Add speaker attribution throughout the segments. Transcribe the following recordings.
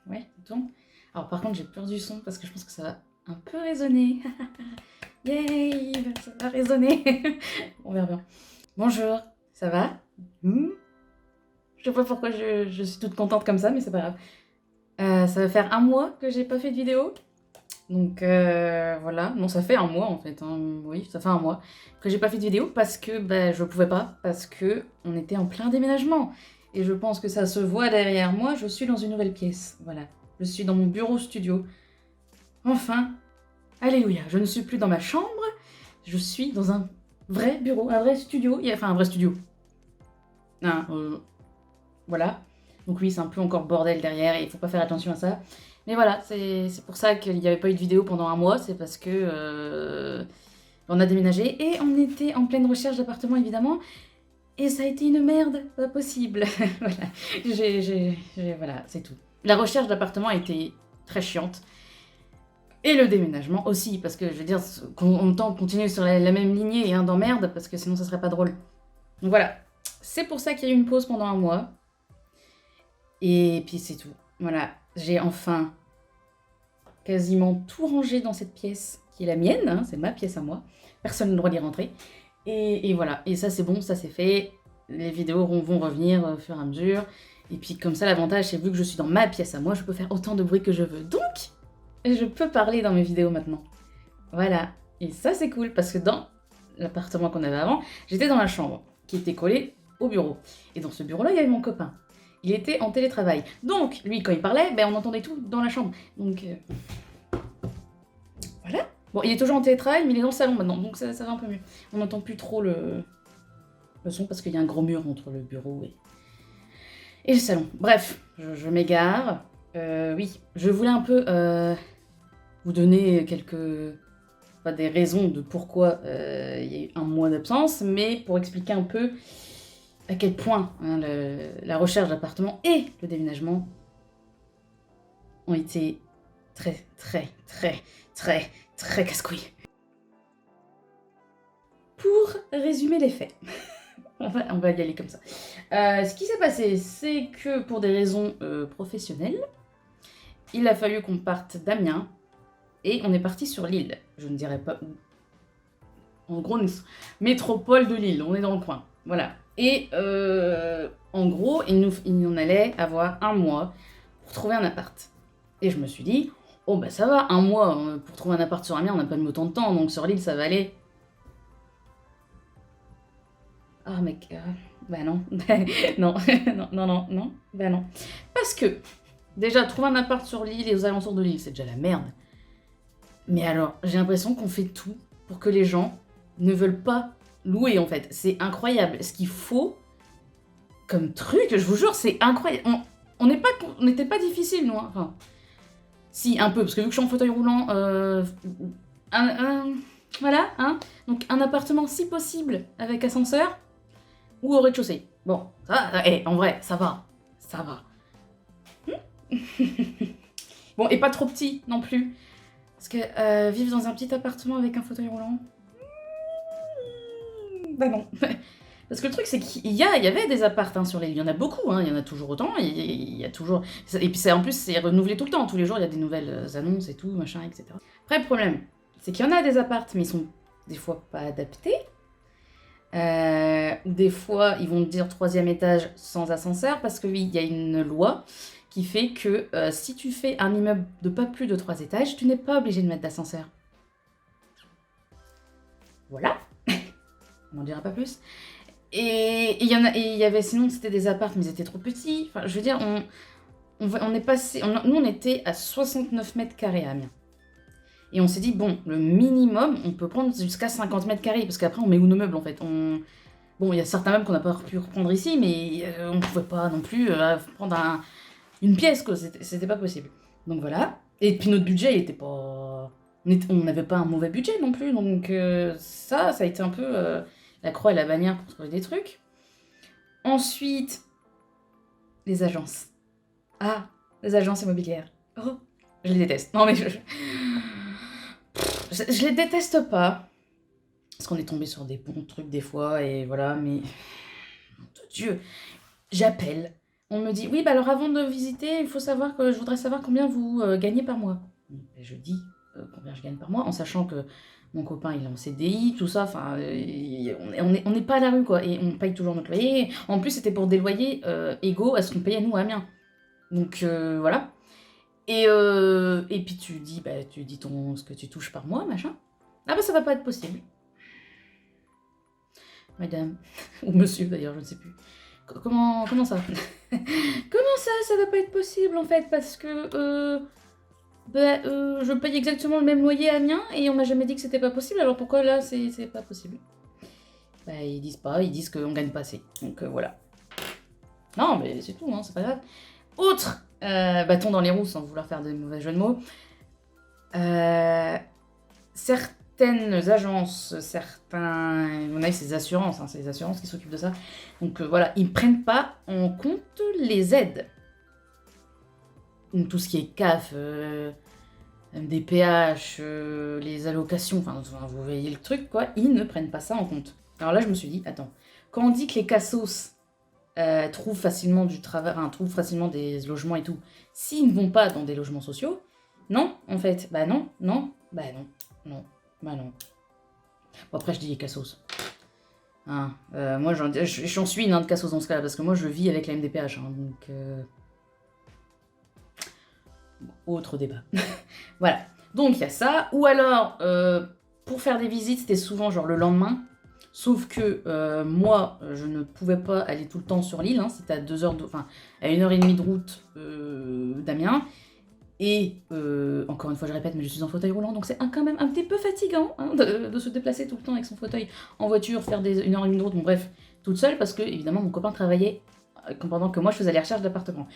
Speaker 1: Ouais, ça tourne. Alors par contre, j'ai peur du son parce que je pense que ça va un peu résonner. Yay, ça va résonner. On verra bien. Bonjour, ça va? Je sais pas pourquoi je suis toute contente comme ça, mais c'est pas grave. Ça va faire un mois que j'ai pas fait de vidéo. Donc voilà, non ça fait un mois en fait, hein. Oui ça fait un mois que j'ai pas fait de vidéo parce que bah, je pouvais pas, parce que on était en plein déménagement. Et je pense que ça se voit derrière moi, je suis dans une nouvelle pièce, voilà. Je suis dans mon bureau studio. Enfin, alléluia, je ne suis plus dans ma chambre, je suis dans un vrai bureau, un vrai studio, enfin un vrai studio. Hein, voilà. Donc oui, c'est un peu encore bordel derrière et il faut pas faire attention à ça. Mais voilà, c'est pour ça qu'il n'y avait pas eu de vidéo pendant un mois, c'est parce que on a déménagé et on était en pleine recherche d'appartement évidemment. Et ça a été une merde, pas possible. Voilà, voilà, c'est tout. La recherche d'appartement a été très chiante. Et le déménagement aussi, parce que je veux dire, on tente de continuer sur la même lignée et un d'emmerde, parce que sinon ça serait pas drôle. Donc voilà, c'est pour ça qu'il y a eu une pause pendant un mois. Et puis c'est tout. Voilà, j'ai enfin quasiment tout rangé dans cette pièce qui est la mienne, hein, c'est ma pièce à moi. Personne n'a le droit d'y rentrer. Et voilà, et ça c'est bon, ça c'est fait. Les vidéos vont revenir au fur et à mesure. Et puis comme ça, l'avantage c'est vu que je suis dans ma pièce à moi, je peux faire autant de bruit que je veux. Donc, je peux parler dans mes vidéos maintenant. Voilà, et ça c'est cool parce que dans l'appartement qu'on avait avant, j'étais dans la chambre qui était collée au bureau. Et dans ce bureau-là, il y avait mon copain. Il était en télétravail. Donc, lui, quand il parlait, ben, on entendait tout dans la chambre. Donc, voilà. Bon, il est toujours en télétravail, mais il est dans le salon maintenant, donc ça va un peu mieux. On n'entend plus trop le son parce qu'il y a un gros mur entre le bureau et le salon. Bref, je m'égare. Oui, je voulais un peu vous donner pas des raisons de pourquoi il y a eu un mois d'absence, mais pour expliquer un peu à quel point hein, la recherche d'appartement et le déménagement ont été très, très, très, très, très casse-couilles. Pour résumer les faits, on va y aller comme ça. Ce qui s'est passé, c'est que pour des raisons professionnelles, il a fallu qu'on parte d'Amiens et on est parti sur Lille. Je ne dirais pas où. En gros, métropole de Lille, on est dans le coin. Voilà. Et en gros, il en allait avoir un mois pour trouver un appart. Et je me suis dit, oh bah ça va, un mois pour trouver un appart sur Amiens, on n'a pas mis autant de temps, donc sur Lille ça va aller. Ah mec, bah non, non, non, non, non, non, bah non. Parce que, déjà, trouver un appart sur l'île et aux alentours de l'île, c'est déjà la merde. Mais alors, j'ai l'impression qu'on fait tout pour que les gens ne veulent pas louer, en fait. C'est incroyable. Ce qu'il faut comme truc, je vous jure, c'est incroyable. On n'était pas difficile, nous. Hein. Enfin, si, un peu, parce que vu que je suis en fauteuil roulant, voilà, hein. Donc, un appartement, si possible, avec ascenseur, ou au rez-de-chaussée. Bon, ça, en vrai, ça va. Ça va. Bon, et pas trop petit non plus. Parce que vivre dans un petit appartement avec un fauteuil roulant. Bah non. Parce que le truc, c'est qu'il y avait des apparts hein, sur les. Il y en a beaucoup, hein, il y en a toujours autant. Il y a toujours. Et puis en plus, c'est renouvelé tout le temps. Tous les jours, il y a des nouvelles annonces et tout, machin, etc. Après, le problème, c'est qu'il y en a des apparts, mais ils sont des fois pas adaptés. Ou des fois, ils vont te dire troisième étage sans ascenseur, parce que oui, il y a une loi qui fait que si tu fais un immeuble de pas plus de 3 étages, tu n'es pas obligé de mettre d'ascenseur. Voilà, on n'en dira pas plus. Et il y avait, sinon c'était des apparts, mais ils étaient trop petits. Enfin, je veux dire, on est passé, nous on était à 69 mètres carrés à Amiens. Et on s'est dit, bon, le minimum, on peut prendre jusqu'à 50 mètres carrés, parce qu'après on met où nos meubles en fait. Bon, il y a certains meubles qu'on n'a pas pu reprendre ici, mais on pouvait pas non plus prendre une pièce, quoi. C'était pas possible. Donc voilà. Et puis notre budget, il était pas. On n'avait pas un mauvais budget non plus, donc ça a été un peu la croix et la bannière pour trouver des trucs. Ensuite, les agences. Ah, les agences immobilières. Oh, je les déteste. Non mais je les déteste pas. Parce qu'on est tombé sur des bons trucs des fois, et voilà, mais. Mon Dieu, j'appelle. on me dit, oui, bah alors avant de visiter, il faut savoir que je voudrais savoir combien vous gagnez par mois. Et je dis combien je gagne par mois, en sachant que mon copain, il est en CDI, tout ça, enfin, on n'est pas à la rue, quoi, et on paye toujours notre loyer. En plus, c'était pour des loyers égaux à ce qu'on payait nous à Amiens. Donc voilà. Et puis tu dis ce que tu touches par mois, machin. Ah bah ça va pas être possible. Madame, ou monsieur d'ailleurs, je ne sais plus. Comment ça Comment ça va pas être possible en fait, parce que je paye exactement le même loyer à Amiens et on m'a jamais dit que c'était pas possible, alors pourquoi là c'est pas possible? Bah ils disent pas, ils disent qu'on gagne pas assez, donc voilà. Non mais c'est tout, hein, c'est pas grave. Autre bâton dans les roues, sans vouloir faire de mauvais jeux de mots. Certaines agences, on a ces assurances, hein, c'est les assurances qui s'occupent de ça. Donc voilà, ils ne prennent pas en compte les aides. Donc tout ce qui est CAF, MDPH, les allocations, enfin vous voyez le truc quoi, ils ne prennent pas ça en compte. Alors là je me suis dit, attends, quand on dit que les cassos trouvent facilement du travail, enfin, trouvent facilement des logements et tout, s'ils ne vont pas dans des logements sociaux, non, en fait, bah non, bah non. Bon, après, je dis les cassos. Hein, moi, j'en suis une de cassos dans ce cas-là, parce que moi, je vis avec la MDPH, hein, donc... Autre débat. Voilà. Donc, il y a ça. Ou alors, pour faire des visites, c'était souvent genre le lendemain. Sauf que moi, je ne pouvais pas aller tout le temps sur l'île. Hein, c'était à 1h30 de route d'Amiens. Et encore une fois, je répète, mais je suis en fauteuil roulant, donc c'est quand même un petit peu fatigant hein, de se déplacer tout le temps avec son fauteuil en voiture, faire 1h30 de route, bon bref, toute seule, parce que évidemment mon copain travaillait pendant que moi je faisais les recherches d'appartement.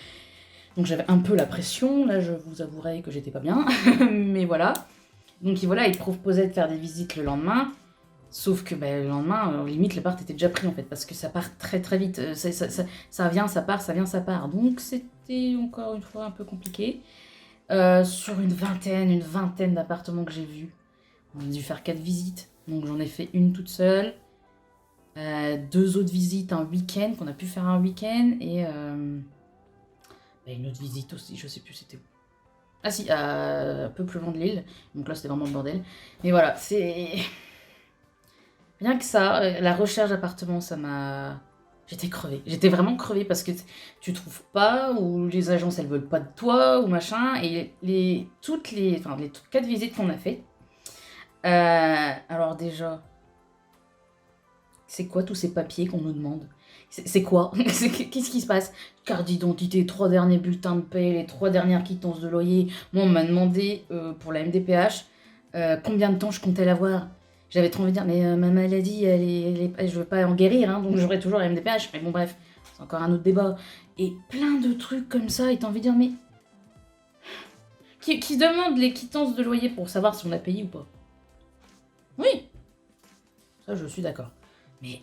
Speaker 1: Donc j'avais un peu la pression, là je vous avouerai que j'étais pas bien, mais voilà. Donc voilà, il proposait de faire des visites le lendemain, sauf que le lendemain, limite l'appart était déjà pris en fait, parce que ça part très très vite, ça vient, ça part, ça vient, ça part. Donc c'était encore une fois un peu compliqué. Sur une vingtaine d'appartements que j'ai vus. On a dû faire 4 visites. Donc j'en ai fait une toute seule. 2 autres visites un week-end, qu'on a pu faire un week-end. Et une autre visite aussi, je sais plus c'était où. Ah si, un peu plus loin de l'île. Donc là c'était vraiment le bordel. Mais voilà, c'est... Rien que ça, la recherche d'appartements, ça m'a... J'étais crevée. J'étais vraiment crevée parce que tu trouves pas, ou les agences elles veulent pas de toi, ou machin. Et les 4 visites qu'on a fait. Alors déjà, c'est quoi tous ces papiers qu'on nous demande? C'est quoi? Qu'est-ce qui se passe? Carte d'identité, 3 derniers bulletins de paie, les 3 dernières quittances de loyer. Moi on m'a demandé pour la MDPH combien de temps je comptais l'avoir. J'avais trop envie de dire, mais ma maladie, je veux pas en guérir, hein, donc j'aurai toujours la MDPH. Mais bon, bref, c'est encore un autre débat. Et plein de trucs comme ça, et t'as envie de dire, mais... Qui demande les quittances de loyer pour savoir si on a payé ou pas? Oui, ça je suis d'accord. Mais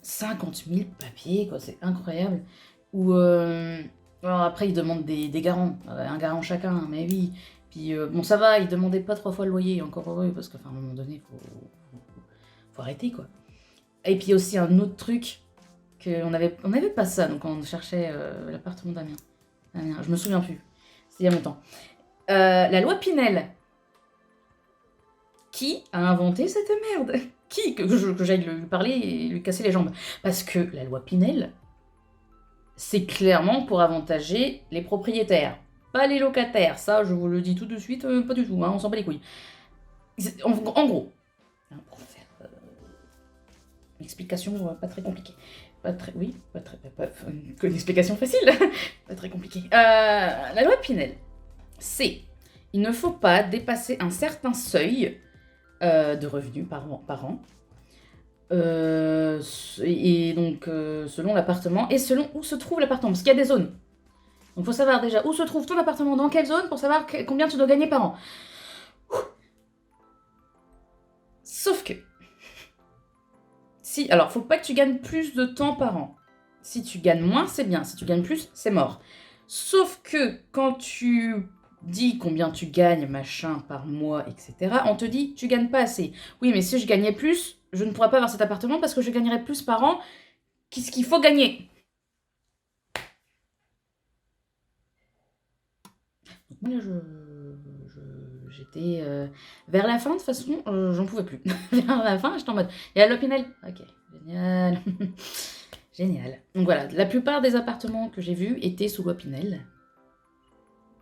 Speaker 1: 50 000 papiers, quoi, c'est incroyable. Ou... alors après, ils demandent des garants, un garant chacun, mais oui. Puis bon, ça va, ils demandaient pas 3 fois le loyer, encore heureux, parce qu'à un moment donné, faut arrêter, quoi. Et puis aussi un autre truc, on avait pas ça, donc quand on cherchait l'appartement d'Amiens. Je me souviens plus, c'était il y a longtemps. La loi Pinel. Qui a inventé cette merde? Qui? Que j'aille lui parler et lui casser les jambes. Parce que la loi Pinel, c'est clairement pour avantager les propriétaires. Pas les locataires, ça je vous le dis tout de suite, pas du tout, hein, on s'en bat les couilles. En gros, pour faire une explication pas très compliquée. Une explication facile, pas très compliquée. La loi Pinel, c'est il ne faut pas dépasser un certain seuil de revenus par an. Et donc selon l'appartement et selon où se trouve l'appartement, parce qu'il y a des zones. Donc il faut savoir déjà où se trouve ton appartement, dans quelle zone, pour savoir combien tu dois gagner par an. Sauf que, alors faut pas que tu gagnes plus de temps par an. Si tu gagnes moins, c'est bien. Si tu gagnes plus, c'est mort. Sauf que quand tu dis combien tu gagnes, machin, par mois, etc., on te dit tu gagnes pas assez. Oui, mais si je gagnais plus, je ne pourrais pas avoir cet appartement parce que je gagnerais plus par an. Qu'est-ce qu'il faut gagner? Moi, là, j'étais vers la fin, de toute façon, j'en pouvais plus. Vers la fin, j'étais en mode, il y a l'Opinel. Ok, génial. Génial. Donc voilà, la plupart des appartements que j'ai vus étaient sous Opinel.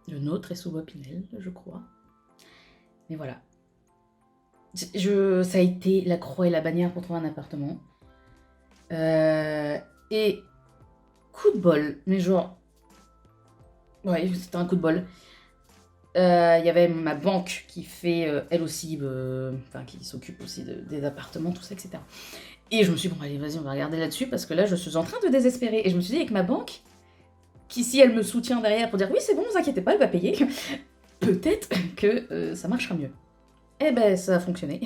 Speaker 1: Le nôtre est sous Opinel, je crois. Mais voilà. Ça a été la croix et la bannière pour trouver un appartement. Et coup de bol, mais genre... Ouais, c'était un coup de bol. Il y avait ma banque qui fait, elle aussi, enfin qui s'occupe aussi des appartements, tout ça, etc. Et je me suis dit, bon allez, vas-y, on va regarder là-dessus, parce que là, je suis en train de désespérer. Et je me suis dit, avec ma banque, qui si elle me soutient derrière pour dire, oui, c'est bon, ne vous inquiétez pas, elle va payer, peut-être que ça marchera mieux. Eh ben, ça a fonctionné.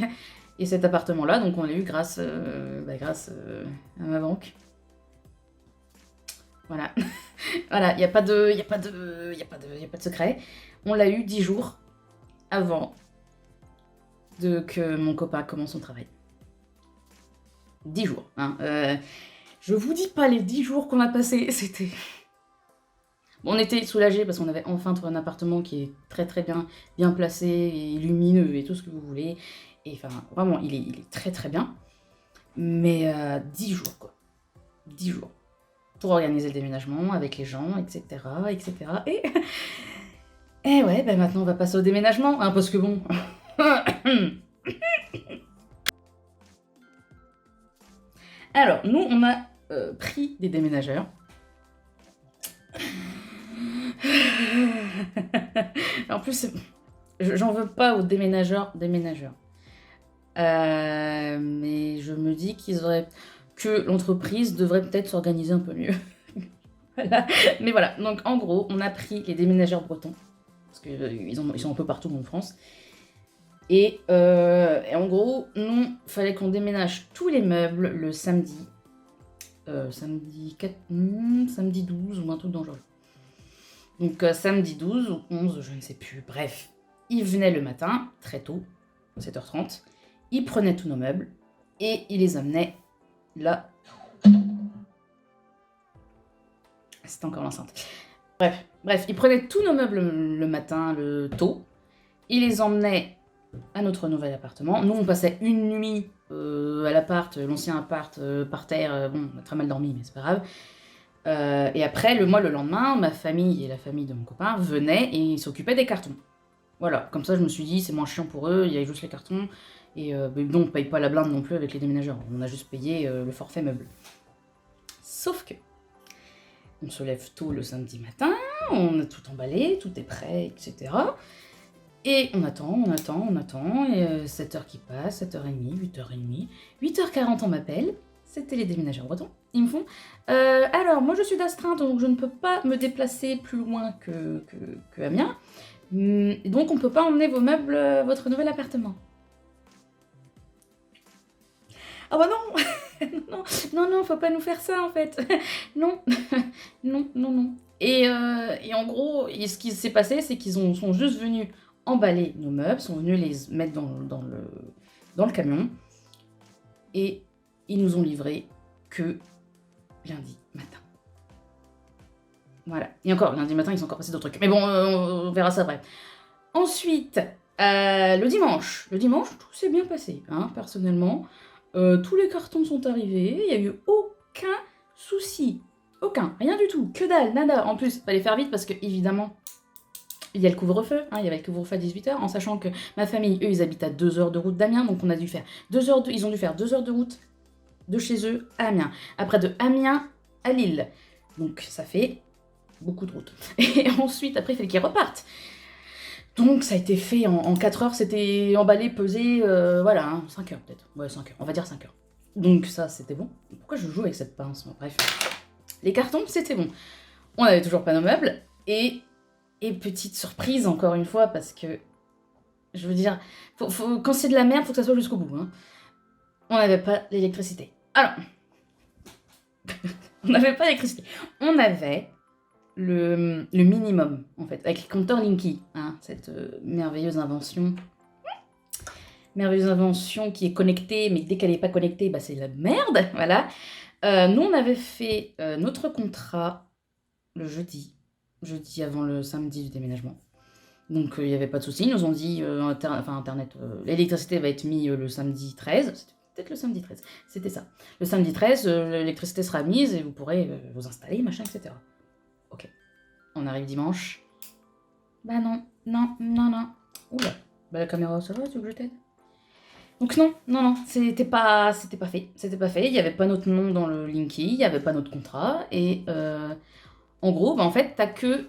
Speaker 1: Et cet appartement-là, donc on l'a eu grâce à ma banque. Voilà. Voilà, il n'y a pas de secret. On l'a eu 10 jours avant que mon copain commence son travail. 10 jours, hein. Je vous dis pas les 10 jours qu'on a passés, c'était... Bon, on était soulagés parce qu'on avait enfin trouvé un appartement qui est très très bien placé et lumineux et tout ce que vous voulez. Et enfin, vraiment, il est très très bien. Mais 10 jours, quoi. 10 jours. Pour organiser le déménagement avec les gens, etc. etc. Et ouais, ben maintenant on va passer au déménagement, hein, parce que bon... Alors, nous, on a pris des déménageurs. En plus, j'en veux pas aux déménageurs. Mais je me dis que l'entreprise devrait peut-être s'organiser un peu mieux. Voilà. Mais voilà, donc en gros, on a pris les déménageurs bretons, parce qu'ils sont un peu partout en France. Et en gros, nous, il fallait qu'on déménage tous les meubles le samedi. Samedi 12 ou un truc dans le genre. Donc samedi 12 ou 11, je ne sais plus. Bref, ils venaient le matin, très tôt, 7h30. Ils prenaient tous nos meubles et ils les amenaient là. C'était encore l'enceinte. Bref, ils prenaient tous nos meubles le matin, tôt. Ils les emmenaient à notre nouvel appartement. Nous, on passait une nuit à l'appart, l'ancien appart, par terre. Bon, on a très mal dormi, mais c'est pas grave. Et après, le lendemain, ma famille et la famille de mon copain venaient et ils s'occupaient des cartons. Voilà, comme ça, je me suis dit, c'est moins chiant pour eux, il y a juste les cartons. Et donc, on paye pas la blinde non plus avec les déménageurs. On a juste payé le forfait meuble. Sauf que, on se lève tôt le samedi matin, on a tout emballé, tout est prêt, etc. Et on attend, et 7h qui passe, 7h30, 8h30, 8h40 on m'appelle, c'était les déménageurs bretons, ils me font alors moi je suis d'astreinte donc je ne peux pas me déplacer plus loin que Amiens, donc on peut pas emmener vos meubles, votre nouvel appartement. Ah bah non. non, faut pas nous faire ça en fait. non, non. Et en gros, ce qui s'est passé, c'est qu'ils sont juste venus emballer nos meubles, sont venus les mettre dans le camion, et ils nous ont livré que lundi matin. Voilà. Et encore, lundi matin, ils sont encore passés d'autres trucs. Mais bon, on verra ça après. Ensuite, le dimanche, tout s'est bien passé, hein, personnellement. Tous les cartons sont arrivés, il n'y a eu aucun souci. Aucun, rien du tout, que dalle, nada. En plus, il fallait faire vite parce que, évidemment, il y a le couvre-feu, hein, il y avait le couvre-feu à 18h, en sachant que ma famille, eux, ils habitent à 2 heures de route d'Amiens, donc on a dû faire ils ont dû faire 2 heures de route de chez eux à Amiens. Après, de Amiens à Lille. Donc, ça fait beaucoup de route. Et ensuite, après, il fallait qu'ils repartent. Donc, ça a été fait en 4 heures, c'était emballé, pesé, voilà, hein, 5 heures peut-être. Ouais, 5 heures, on va dire 5 heures. Donc, ça, c'était bon. Pourquoi je joue avec cette pince, moi? Bref. Les cartons, c'était bon. On n'avait toujours pas nos meubles, et petite surprise, encore une fois, parce que, je veux dire, quand c'est de la merde, faut que ça soit jusqu'au bout. Hein. On n'avait pas l'électricité. Alors, on n'avait pas l'électricité. On avait le minimum, en fait, avec les compteurs Linky, hein, cette merveilleuse invention qui est connectée, mais dès qu'elle n'est pas connectée, bah, c'est la merde, voilà. Nous, on avait fait notre contrat le jeudi avant le samedi du déménagement. Donc il n'y avait pas de souci, ils nous ont dit, Internet, l'électricité va être mise le samedi 13, c'était peut-être le samedi 13, c'était ça. Le samedi 13, l'électricité sera mise et vous pourrez vous installer, machin, etc. Ok, on arrive dimanche. Bah non. Oula, bah la caméra, ça va, tu veux que je t'aide? Donc non, c'était pas fait. C'était pas fait, il n'y avait pas notre nom dans le Linky, il n'y avait pas notre contrat, et en gros, bah en fait, t'as que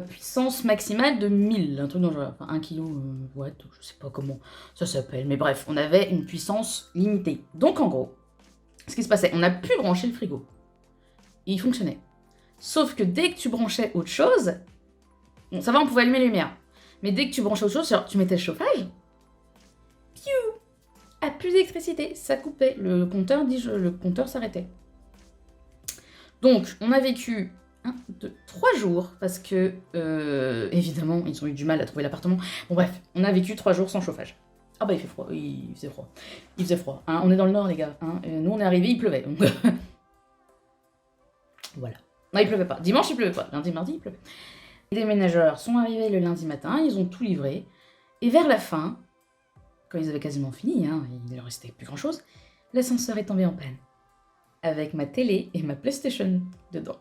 Speaker 1: puissance maximale de 1000, un truc dans le genre, enfin 1 kg watt, je sais pas comment ça s'appelle, mais bref, on avait une puissance limitée. Donc en gros, ce qui se passait, on a pu brancher le frigo, et il fonctionnait. Sauf que dès que tu branchais autre chose, bon, ça va, on pouvait allumer les lumières, mais dès que tu branchais autre chose, genre tu mettais le chauffage, piou, à plus d'électricité, ça coupait, le compteur s'arrêtait. Donc on a vécu 1, 2, 3 jours, parce que, évidemment, ils ont eu du mal à trouver l'appartement. Bon bref, on a vécu 3 jours sans chauffage. Ah bah il fait froid, il faisait froid. Il faisait froid, hein, on est dans le nord les gars. Hein, nous on est arrivés, il pleuvait, donc... voilà. Non, il pleuvait pas. Dimanche, il pleuvait pas. Lundi, mardi, il pleuvait. Les déménageurs sont arrivés le lundi matin, ils ont tout livré. Et vers la fin, quand ils avaient quasiment fini, hein, il ne leur restait plus grand-chose, l'ascenseur est tombé en panne. Avec ma télé et ma PlayStation dedans.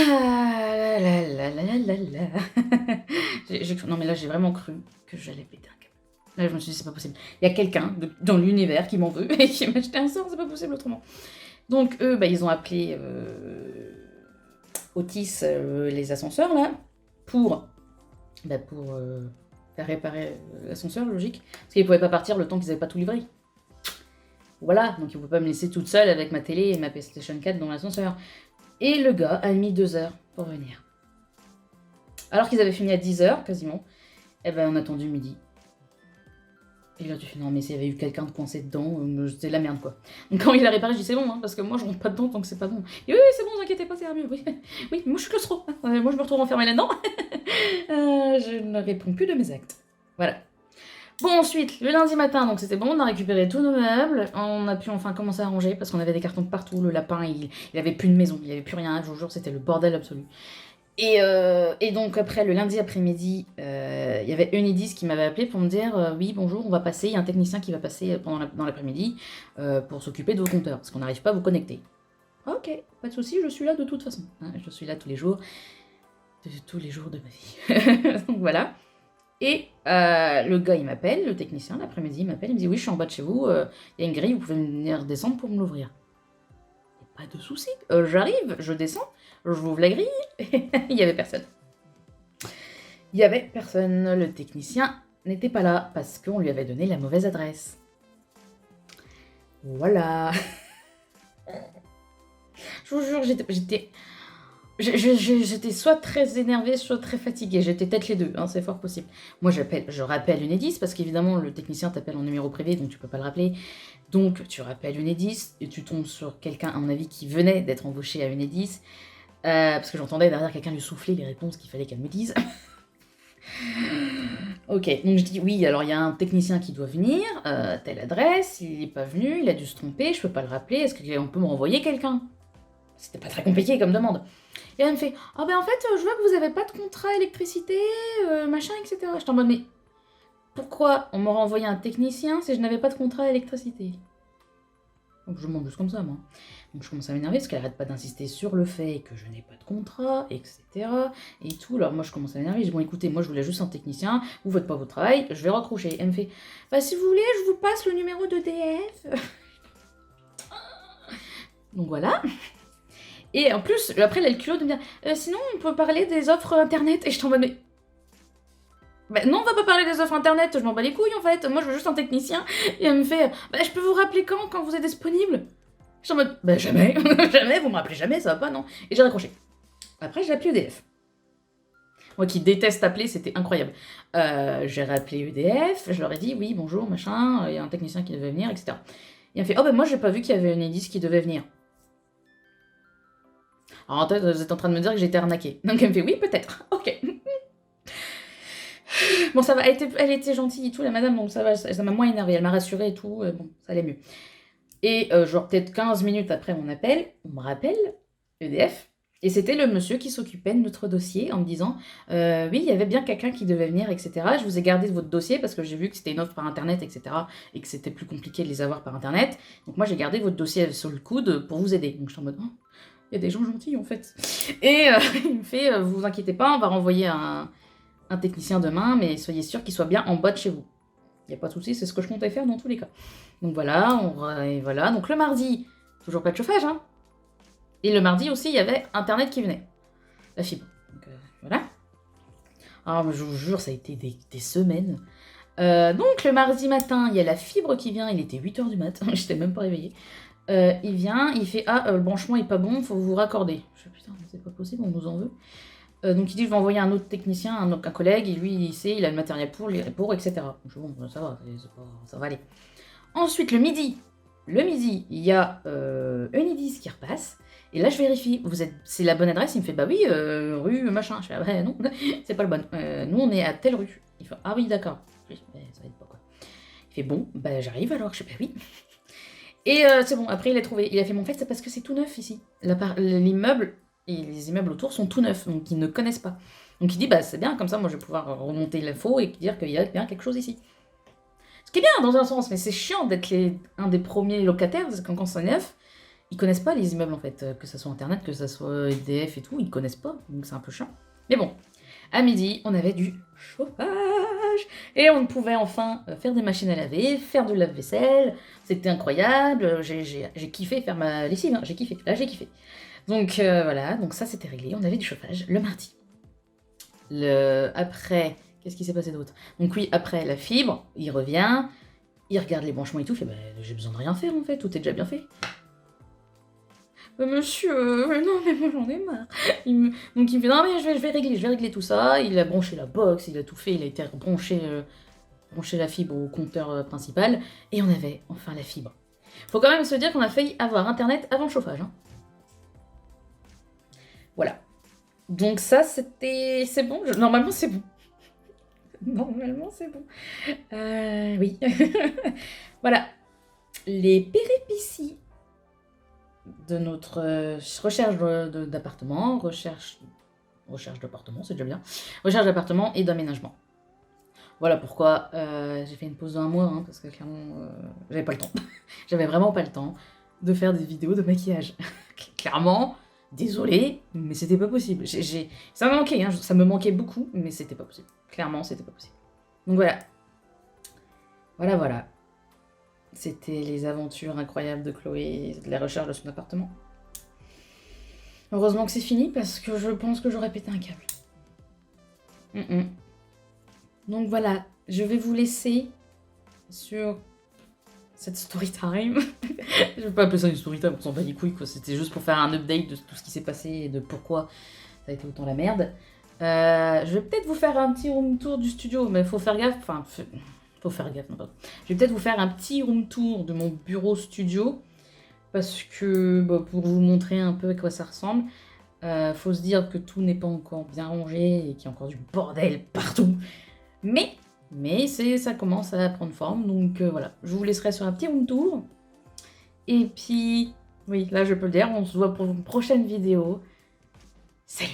Speaker 1: Ah là là là là là. Non mais là j'ai vraiment cru que j'allais péter un câble. Là je me suis dit c'est pas possible. Il y a quelqu'un dans l'univers qui m'en veut et qui m'a acheté un sort, c'est pas possible autrement. Donc eux, bah, ils ont appelé Otis, les ascenseurs là, pour faire réparer l'ascenseur, logique. Parce qu'ils pouvaient pas partir le temps qu'ils avaient pas tout livré. Voilà, donc ils pouvaient pas me laisser toute seule avec ma télé et ma PlayStation 4 dans l'ascenseur. Et le gars a mis 2 heures pour venir. Alors qu'ils avaient fini à 10h quasiment, eh ben on a attendu midi. Et là tu fais non mais s'il y avait eu quelqu'un de coincé dedans, c'était la merde quoi. Donc quand il a réparé, je dis c'est bon, hein, parce que moi je rentre pas dedans tant que c'est pas bon. Et oui c'est bon, vous inquiétez pas, c'est mieux. Oui, oui, moi je suis claustro, moi je me retrouve enfermée là-dedans. Je ne réponds plus de mes actes. Voilà. Bon ensuite, le lundi matin, donc c'était bon, on a récupéré tous nos meubles, on a pu enfin commencer à ranger parce qu'on avait des cartons de partout, le lapin il avait plus de maison, il avait plus rien, je vous jure c'était le bordel absolu. Et donc après, le lundi après-midi, il y avait Enedis qui m'avait appelé pour me dire oui bonjour, on va passer, il y a un technicien qui va passer dans l'après-midi pour s'occuper de vos compteurs, parce qu'on n'arrive pas à vous connecter. Ok, pas de souci, je suis là de toute façon, hein, je suis là tous les jours de ma vie. Donc voilà. Et le gars, il m'appelle, le technicien, l'après-midi, il m'appelle, il me dit « Oui, je suis en bas de chez vous, il y a une grille, vous pouvez venir descendre pour me l'ouvrir. » Pas de souci, j'arrive, je descends, j'ouvre la grille, il y avait personne. Il y avait personne, le technicien n'était pas là, parce qu'on lui avait donné la mauvaise adresse. Voilà. Je vous jure, j'étais soit très énervée, soit très fatiguée. J'étais peut-être les deux, hein, c'est fort possible. Moi, je rappelle Enedis, parce qu'évidemment, le technicien t'appelle en numéro privé, donc tu peux pas le rappeler. Donc, tu rappelles Enedis, et tu tombes sur quelqu'un, à mon avis, qui venait d'être embauché à Enedis. Parce que j'entendais derrière quelqu'un lui souffler les réponses qu'il fallait qu'elle me dise. Ok, donc je dis oui, alors il y a un technicien qui doit venir, telle adresse, il n'est pas venu, il a dû se tromper, je peux pas le rappeler, est-ce qu'on peut me renvoyer quelqu'un? C'était pas très compliqué comme demande. Et elle me fait « Ah ben en fait, je vois que vous avez pas de contrat électricité, machin, etc. » J'étais en mode « Mais pourquoi on m'aurait envoyé un technicien si je n'avais pas de contrat électricité ?» Donc je demande juste comme ça, moi. Donc je commence à m'énerver parce qu'elle arrête pas d'insister sur le fait que je n'ai pas de contrat, etc. Et tout. Alors moi je commence à m'énerver. Je dis bon écoutez, moi je voulais juste un technicien, vous faites pas votre travail, je vais raccrocher. Elle me fait bah si vous voulez, je vous passe le numéro d'EDF. Donc voilà. Et en plus, après elle a le culot de me dire sinon on peut parler des offres internet. Et je t'en mode mais. Bah non, on va pas parler des offres internet, je m'en bats les couilles en fait, moi je veux juste un technicien. Et elle me fait bah je peux vous rappeler quand vous êtes disponible? Je suis en mode bah jamais, jamais, vous me rappelez jamais, ça va pas, non. Et j'ai raccroché. Après j'ai appelé EDF. Moi qui déteste appeler, c'était incroyable. J'ai rappelé EDF, je leur ai dit oui bonjour machin, il y a un technicien qui devait venir, etc. Et elle me fait oh bah moi j'ai pas vu qu'il y avait une Enedis qui devait venir. Alors en tête vous êtes en train de me dire que j'ai été arnaquée. Donc elle me fait oui peut-être, ok. Bon, ça va, elle était gentille et tout, la madame, donc ça va, ça m'a moins énervée, elle m'a rassurée et tout, bon, ça allait mieux. Et genre peut-être 15 minutes après mon appel, on me rappelle, EDF, Et c'était le monsieur qui s'occupait de notre dossier en me disant oui, il y avait bien quelqu'un qui devait venir, etc. Je vous ai gardé votre dossier parce que j'ai vu que c'était une offre par internet, etc. et que c'était plus compliqué de les avoir par internet. Donc moi, j'ai gardé votre dossier sur le coude pour vous aider. Donc je suis en mode, oh, il y a des gens gentils en fait. Et il me fait vous inquiétez pas, on va renvoyer un technicien demain, mais soyez sûr qu'il soit bien en bas de chez vous. Il n'y a pas de souci, c'est ce que je comptais faire dans tous les cas. Donc voilà, et voilà. Donc le mardi, toujours pas de chauffage, hein. Et le mardi aussi, il y avait Internet qui venait. La fibre. Donc voilà. Alors je vous jure, ça a été des semaines. Donc le mardi matin, il y a la fibre qui vient. Il était 8h du matin, j'étais même pas réveillée. Il vient, il fait ah, le branchement est pas bon, faut vous raccorder. Je fais putain, c'est pas possible, on nous en veut. Donc il dit je vais envoyer un autre technicien, un collègue, et lui il sait, il a le matériel pour, etc. Je dis, bon, ça va, ça va aller. Ensuite le midi, il y a Enidis qui repasse. Et là, je vérifie, c'est la bonne adresse. Il me fait, bah oui, rue machin. Je fais, ah bah non, c'est pas le bon. Nous, on est à telle rue. Il fait, ah oui, d'accord. Je dis, ça va être pas quoi. Il fait, bon, bah j'arrive alors. Je fais, bah oui. Et c'est bon, après, il a trouvé. Il a fait, mon fait, c'est parce que c'est tout neuf ici. L'immeuble et les immeubles autour sont tout neufs, donc ils ne connaissent pas. Donc il dit, bah c'est bien, comme ça, moi, je vais pouvoir remonter l'info et dire qu'il y a bien quelque chose ici. Ce qui est bien dans un sens, mais c'est chiant d'être un des premiers locataires, parce que quand c'est neuf, ils connaissent pas les immeubles en fait, que ce soit internet, que ce soit EDF et tout, ils connaissent pas, donc c'est un peu chiant. Mais bon, à midi, on avait du chauffage et on pouvait enfin faire des machines à laver, faire de lave-vaisselle, c'était incroyable, j'ai kiffé faire ma lessive, hein. J'ai kiffé, là j'ai kiffé. Donc voilà, donc ça c'était réglé, on avait du chauffage le mardi. Après, qu'est-ce qui s'est passé d'autre? Donc oui, après la fibre, il revient, il regarde les branchements et tout, il fait bah, j'ai besoin de rien faire en fait, tout est déjà bien fait. Monsieur, non mais moi j'en ai marre. Donc il me fait non mais je vais régler tout ça. Il a branché la box, il a tout fait, il a été branché la fibre au compteur principal et on avait enfin la fibre. Faut quand même se dire qu'on a failli avoir internet avant le chauffage. Hein. Voilà. Donc ça c'est bon. Normalement c'est bon. Normalement c'est bon. Oui. Voilà. Les péripéties de notre recherche d'appartement, recherche d'appartement, c'est déjà bien, recherche d'appartement et d'aménagement. Voilà pourquoi j'ai fait une pause d'un mois, hein, parce que clairement, j'avais pas le temps. J'avais vraiment pas le temps de faire des vidéos de maquillage. Clairement, désolée, mais c'était pas possible. Ça me manquait, hein, ça me manquait beaucoup, mais c'était pas possible. Clairement, c'était pas possible. Donc voilà. Voilà. C'était les aventures incroyables de Chloé, de la recherche de son appartement. Heureusement que c'est fini parce que je pense que j'aurais pété un câble. Donc voilà, je vais vous laisser sur cette story time. Je vais pas appeler ça une story time, on s'en bat les couilles quoi. C'était juste pour faire un update de tout ce qui s'est passé et de pourquoi ça a été autant la merde. Je vais peut-être vous faire un petit room tour du studio, mais faut faire gaffe. Enfin, faut faire gaffe, non pas. Je vais peut-être vous faire un petit room tour de mon bureau studio parce que pour vous montrer un peu à quoi ça ressemble. Faut se dire que tout n'est pas encore bien rangé et qu'il y a encore du bordel partout. Mais ça commence à prendre forme, donc voilà. Je vous laisserai sur un petit room tour. Et puis, oui, là je peux le dire, on se voit pour une prochaine vidéo. Salut!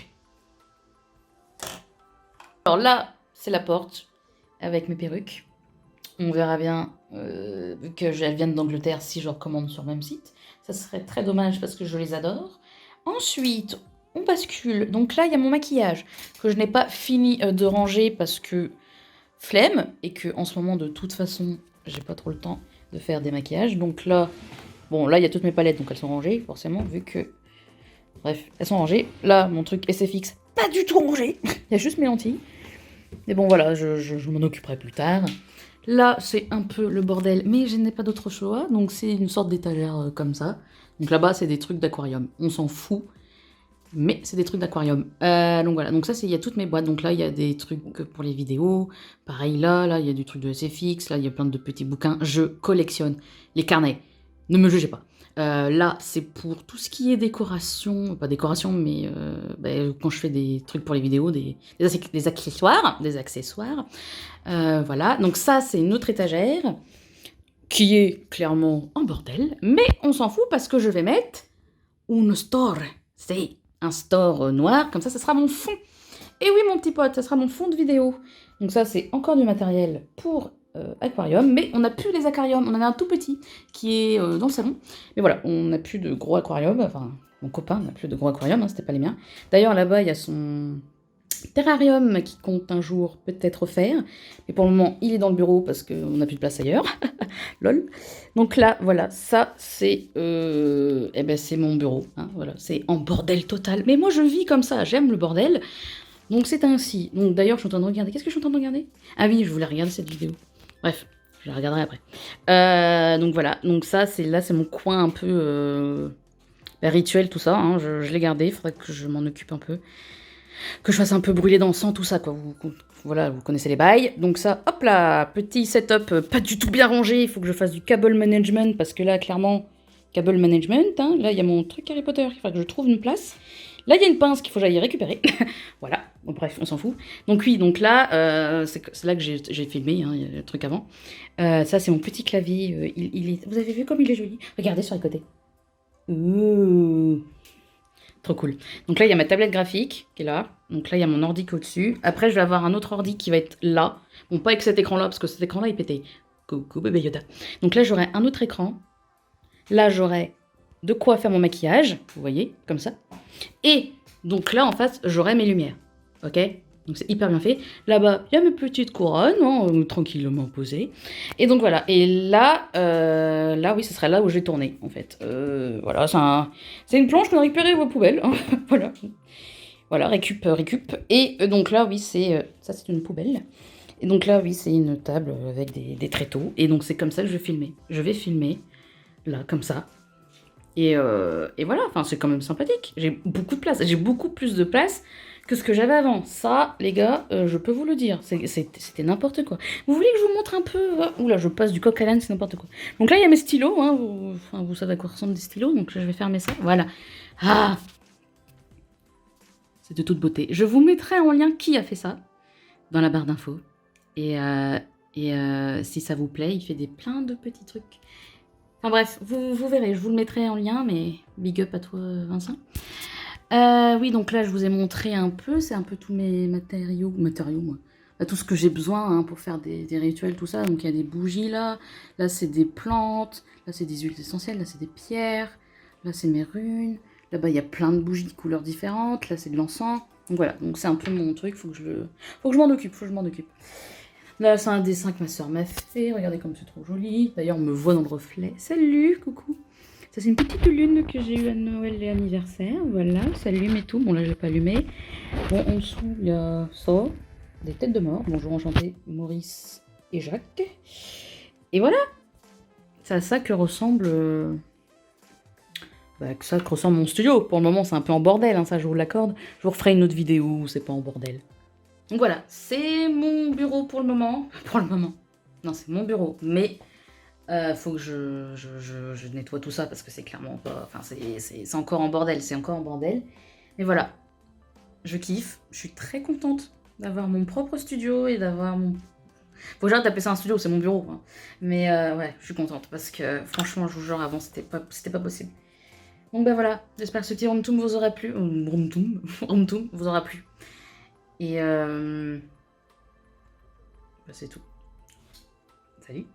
Speaker 1: Alors là, c'est la porte avec mes perruques. On verra bien, vu que elles viennent d'Angleterre, si je recommande sur le même site. Ça serait très dommage parce que je les adore. Ensuite, on bascule. Donc là, il y a mon maquillage que je n'ai pas fini de ranger parce que flemme et que en ce moment, de toute façon, j'ai pas trop le temps de faire des maquillages. Donc là, bon, là, il y a toutes mes palettes, donc elles sont rangées, forcément, vu que... Bref, elles sont rangées. Là, mon truc SFX, pas du tout rangé. Il y a juste mes lentilles. Mais bon, voilà, je m'en occuperai plus tard. Là, c'est un peu le bordel, mais je n'ai pas d'autre choix. Donc, c'est une sorte d'étagère comme ça. Donc là-bas, c'est des trucs d'aquarium. On s'en fout, mais c'est des trucs d'aquarium. Donc voilà, donc ça, il y a toutes mes boîtes. Donc là, il y a des trucs pour les vidéos. Pareil là, il y a du truc de SFX. Là, il y a plein de petits bouquins. Je collectionne les carnets. Ne me jugez pas. Là, c'est pour tout ce qui est décoration. Pas décoration, mais quand je fais des trucs pour les vidéos, des accessoires. Voilà, donc ça, c'est une autre étagère qui est clairement en bordel. Mais on s'en fout parce que je vais mettre une store. C'est un store noir, comme ça sera mon fond. Et oui, mon petit pote, ça sera mon fond de vidéo. Donc ça, c'est encore du matériel pour aquarium, mais on n'a plus les aquariums, on en a un tout petit qui est dans le salon. Mais voilà, on n'a plus de gros aquarium, enfin, mon copain n'a plus de gros aquarium, hein, c'était pas les miens. D'ailleurs, là-bas, il y a son terrarium qui compte un jour peut-être faire, mais pour le moment, il est dans le bureau parce qu'on n'a plus de place ailleurs. Lol. Donc là, voilà, ça, c'est eh ben, c'est mon bureau. Hein, voilà, c'est en bordel total. Mais moi, je vis comme ça, j'aime le bordel. Donc c'est ainsi. Donc d'ailleurs, je suis en train de regarder. Qu'est-ce que je suis en train de regarder? Ah oui, je voulais regarder cette vidéo. Bref, je la regarderai après. Donc voilà. Donc ça, c'est là, c'est mon coin un peu rituel, tout ça. Hein. Je l'ai gardé. Il faudrait que je m'en occupe un peu. Que je fasse un peu brûler d'encens, tout ça, quoi. Voilà, vous connaissez les bails. Donc ça, hop là, petit setup pas du tout bien rangé. Il faut que je fasse du cable management parce que là, clairement, cable management. Hein, là, il y a mon truc Harry Potter. Il faudrait que je trouve une place. Là, il y a une pince qu'il faut que j'aille récupérer. Voilà. Bon, bref, on s'en fout. Donc oui, donc là, c'est là que j'ai filmé, hein, il y a le truc avant. Ça, c'est mon petit clavier. Vous avez vu comme il est joli? Regardez sur les côtés. Ouh. Trop cool. Donc là, il y a ma tablette graphique qui est là. Donc là, il y a mon ordi qui est au-dessus. Après, je vais avoir un autre ordi qui va être là. Bon, pas avec cet écran-là, parce que cet écran-là, il pétait. Coucou, bébé Yoda. Donc là, j'aurai un autre écran. Là, j'aurai de quoi faire mon maquillage. Vous voyez, comme ça. Et donc là, en face, j'aurai mes lumières. Ok? Donc c'est hyper bien fait. Là-bas, il y a mes petites couronnes, hein, tranquillement posées. Et donc voilà. Et là, là, oui, ce sera là où je vais tourner, en fait. Voilà, c'est une planche qu'on a récupérée aux poubelles. Hein. Voilà. Voilà, récup. Et donc là, oui, ça, c'est une poubelle. Et donc là, oui, c'est une table avec des tréteaux. Et donc c'est comme ça que je vais filmer. Je vais filmer, là, comme ça. Et voilà, enfin, c'est quand même sympathique. J'ai beaucoup de place. J'ai beaucoup plus de place que ce que j'avais avant. Ça, les gars, je peux vous le dire. C'était n'importe quoi. Vous voulez que je vous montre un peu? Oula, je passe du coq à l'âne, c'est n'importe quoi. Donc là, il y a mes stylos. Hein, vous savez à quoi ressemblent des stylos. Donc je vais fermer ça. Voilà. Ah! C'est de toute beauté. Je vous mettrai en lien qui a fait ça dans la barre d'infos. Et si ça vous plaît, il fait plein de petits trucs. Enfin bref, vous verrez, je vous le mettrai en lien, mais big up à toi, Vincent. Oui, donc là, je vous ai montré un peu, c'est un peu tous mes matériaux moi. Tout ce que j'ai besoin hein, pour faire des rituels, tout ça. Donc il y a des bougies là c'est des plantes, là c'est des huiles essentielles, là c'est des pierres, là c'est mes runes, là-bas il y a plein de bougies de couleurs différentes, là c'est de l'encens. Donc voilà, donc c'est un peu mon truc, faut que je m'en occupe, Là, c'est un dessin que ma soeur m'a fait. Regardez comme c'est trop joli. D'ailleurs, on me voit dans le reflet. Salut, coucou. Ça, c'est une petite lune que j'ai eue à Noël et anniversaire. Voilà, ça allume et tout. Bon, là, je l'ai pas allumé. Bon, en dessous, il y a ça. Des têtes de mort. Bonjour, enchanté. Maurice et Jacques. Et voilà. C'est à ça que ressemble... que ça que ressemble mon studio. Pour le moment, c'est un peu en bordel. Hein, ça, je vous l'accorde. Je vous referai une autre vidéo où c'est pas en bordel. Donc voilà, c'est mon bureau pour le moment. Pour le moment. Non, c'est mon bureau. Mais faut que je nettoie tout ça parce que c'est clairement pas... Enfin, c'est encore en bordel. C'est encore en bordel. Mais voilà. Je kiffe. Je suis très contente d'avoir mon propre studio et d'avoir mon... Faut que j'arrête d'appeler ça un studio, c'est mon bureau. Hein. Mais ouais, je suis contente parce que franchement, je vous jure, avant, c'était pas possible. Donc ben voilà, j'espère que ce petit room tour vous aura plu. Room tour vous aura plu. Et c'est tout. Salut.